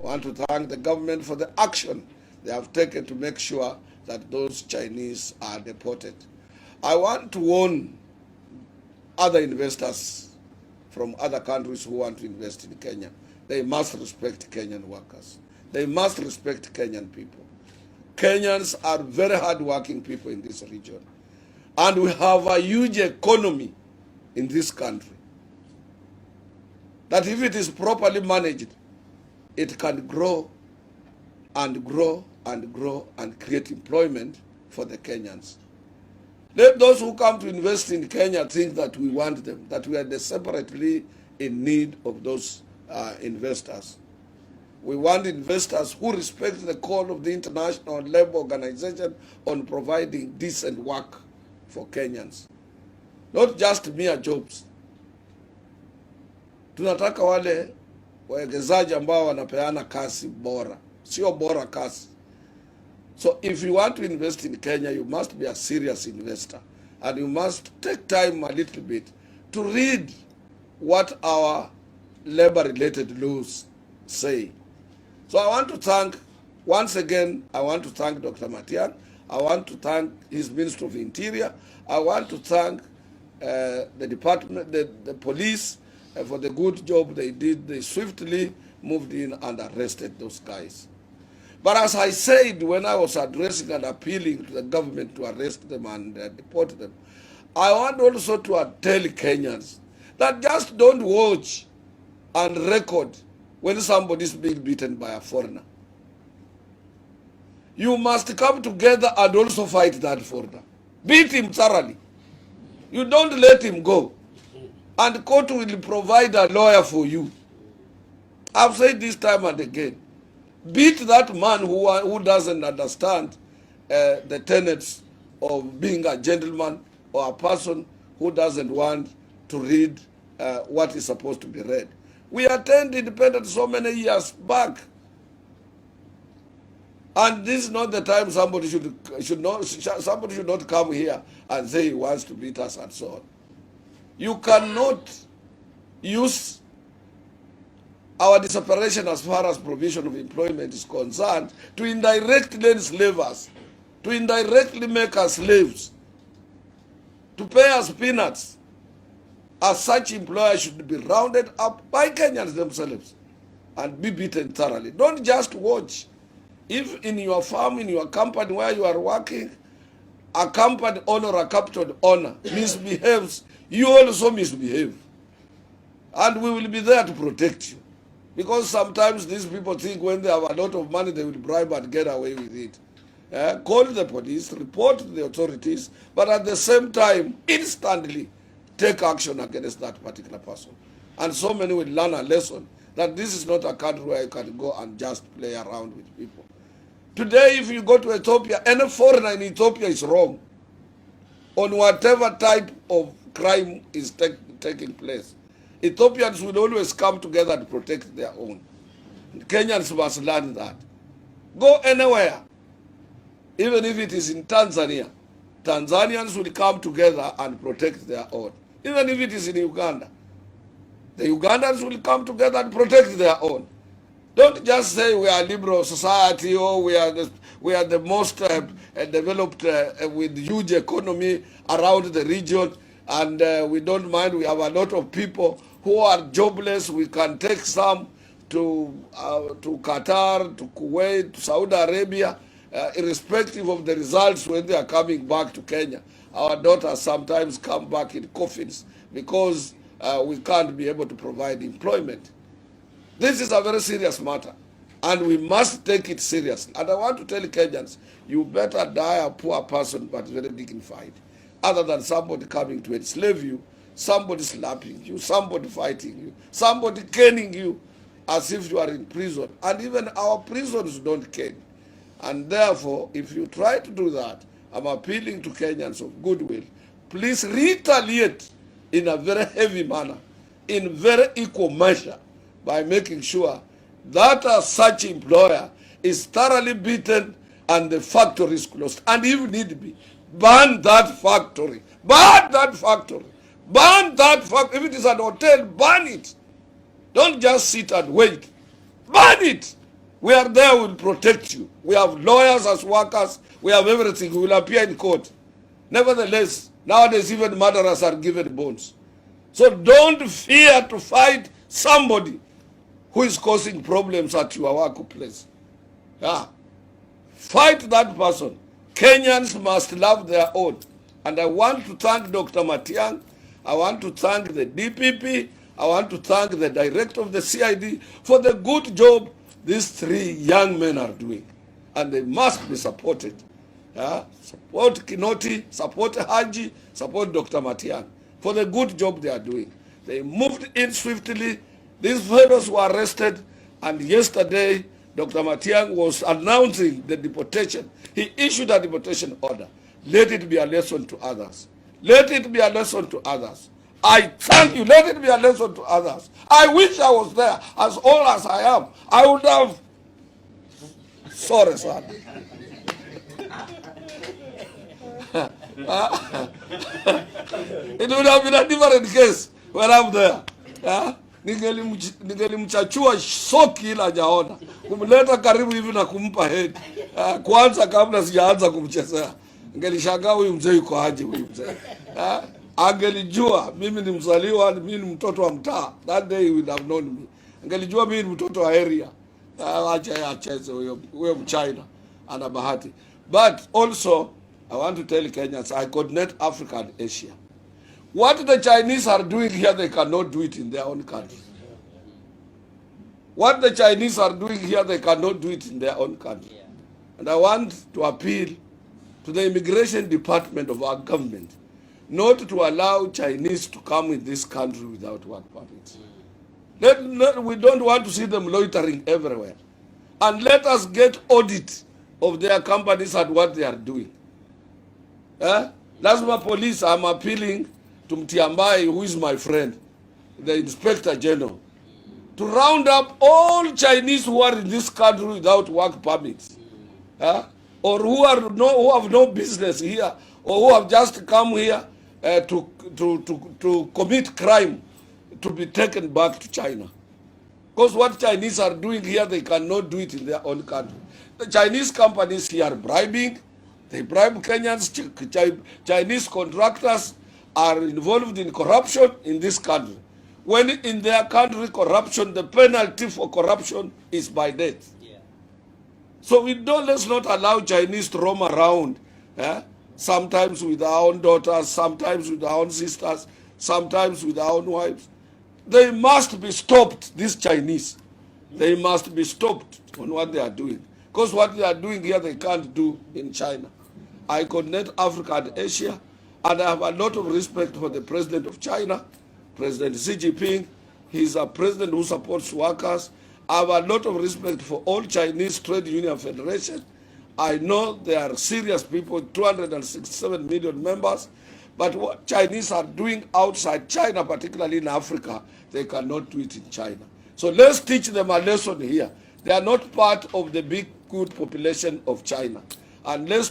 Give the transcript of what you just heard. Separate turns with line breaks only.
I want to thank the government for the action they have taken to make sure that those Chinese are deported. I want to warn other investors from other countries who want to invest in Kenya. They must respect Kenyan workers. They must respect Kenyan people. Kenyans are very hard-working people in this region. And we have a huge economy in this country that if it is properly managed, it can grow and grow and grow and create employment for the Kenyans. Let those who come to invest in Kenya think that we want them, that we are separately in need of those investors. We want investors who respect the call of the International Labour Organization on providing decent work for Kenyans, not just mere jobs. Tunataka wale wawekezaji ambao wanapeana kazi bora, sio bora kazi. So if you want to invest in Kenya, you must be a serious investor, and you must take time a little bit to read what our labor-related laws say. So I want to thank, once again, I want to thank Dr. Matiang. I want to thank his Minister of Interior. I want to thank the department, the police, for the good job they did. They swiftly moved in and arrested those guys. But as I said when I was addressing and appealing to the government to arrest them and deport them, I want also to tell Kenyans that just don't watch and record when somebody is being beaten by a foreigner. You must come together and also fight that foreigner. Beat him thoroughly. You don't let him go. And COTU will provide a lawyer for you. I've said this time and again. Beat that man who doesn't understand the tenets of being a gentleman, or a person who doesn't want to read what is supposed to be read. We attained independence so many years back. And this is not the time somebody should not come here and say he wants to beat us and so on. You cannot use our desperation as far as provision of employment is concerned to indirectly enslave us, to indirectly make us slaves, to pay us peanuts. As such, employers should be rounded up by Kenyans themselves and be beaten thoroughly. Don't just watch. If in your farm, in your company where you are working, a company owner or a capital owner misbehaves, you also misbehave. And we will be there to protect you. Because sometimes these people think when they have a lot of money, they will bribe and get away with it. Call the police, report to the authorities, but at the same time, instantly take action against that particular person. And so many will learn a lesson that this is not a country where you can go and just play around with people. Today, if you go to Ethiopia, any foreigner in Ethiopia is wrong on whatever type of crime is taking place. Ethiopians will always come together to protect their own. Kenyans must learn that. Go anywhere, even if it is in Tanzania, Tanzanians will come together and protect their own. Even if it is in Uganda, the Ugandans will come together and protect their own. Don't just say we are a liberal society, or we are the most developed with huge economy around the region, and we don't mind. We have a lot of people who are jobless. We can take some to Qatar, to Kuwait, to Saudi Arabia, irrespective of the results when they are coming back to Kenya. Our daughters sometimes come back in coffins because we can't be able to provide employment. This is a very serious matter, and we must take it seriously. And I want to tell Kenyans, you better die a poor person but very dignified, other than somebody coming to enslave you, somebody slapping you, somebody fighting you, somebody caning you as if you are in prison. And even our prisons don't cane. And therefore, if you try to do that, I'm appealing to Kenyans of goodwill, please retaliate in a very heavy manner, in very equal measure, by making sure that such employer is thoroughly beaten and the factory is closed. And if need be, burn that factory. Burn that factory. Burn that factory. If it is an hotel, burn it. Don't just sit and wait. Burn it. We are there, we will protect you. We have lawyers as workers. We have everything. We will appear in court. Nevertheless, nowadays even murderers are given bonds. So don't fear to fight somebody who is causing problems at your workplace. Yeah. Fight that person. Kenyans must love their own. And I want to thank Dr. Matiang. I want to thank the DPP. I want to thank the director of the CID for the good job these 3 young men are doing. And they must be supported. Yeah? Support Kinoti, support Haji, support Dr. Matiang for the good job they are doing. They moved in swiftly. These fellows were arrested, and yesterday Dr. Matiang was announcing the deportation. He issued a deportation order. Let it be a lesson to others. Let it be a lesson to others. I thank you. Let it be a lesson to others. I wish I was there. As old as I am, I would have. Sorry, son. It would have been a different case when I'm there. Ningelimchachua soki ila jaona. Kumleta karibu hivi na kumpa head. Kwanza kabla sijaanza kumchezea. Ningelishangaa huyu mzee yuko aje huyu mzee. Angelijua mimi ni mzaliwa, mimi ni mtoto wa mtaa. That day he would have known me. Angelijua mimi ni mtoto wa area. Acha acheze huyo mchina ana bahati. But also I want to tell Kenyans, I coordinate Africa and Asia. What the Chinese are doing here, they cannot do it in their own country. What the Chinese are doing here, they cannot do it in their own country. And I want to appeal to the immigration department of our government not to allow Chinese to come in this country without work permits. We don't want to see them loitering everywhere. And let us get audit of their companies and what they are doing. Lazima police, I'm appealing to Mtiambai, who is my friend, the Inspector General, to round up all Chinese who are in this country without work permits, or who have no business here, or who have just come here to commit crime, to be taken back to China. Because what Chinese are doing here, they cannot do it in their own country. The Chinese companies here are bribing. They bribe Kenyans. Chinese contractors are involved in corruption in this country. When in their country corruption, the penalty for corruption is by death. Yeah. So let's not allow Chinese to roam around, sometimes with our own daughters, sometimes with our own sisters, sometimes with our own wives. They must be stopped, these Chinese. They must be stopped on what they are doing. Because what they are doing here, they can't do in China. I coordinate Africa and Asia, and I have a lot of respect for the president of China, President Xi Jinping. He's a president who supports workers. I have a lot of respect for all Chinese Trade Union Federation. I know they are serious people, 267 million members. But what Chinese are doing outside China, particularly in Africa, they cannot do it in China. So let's teach them a lesson here. They are not part of the big, good population of China. And let's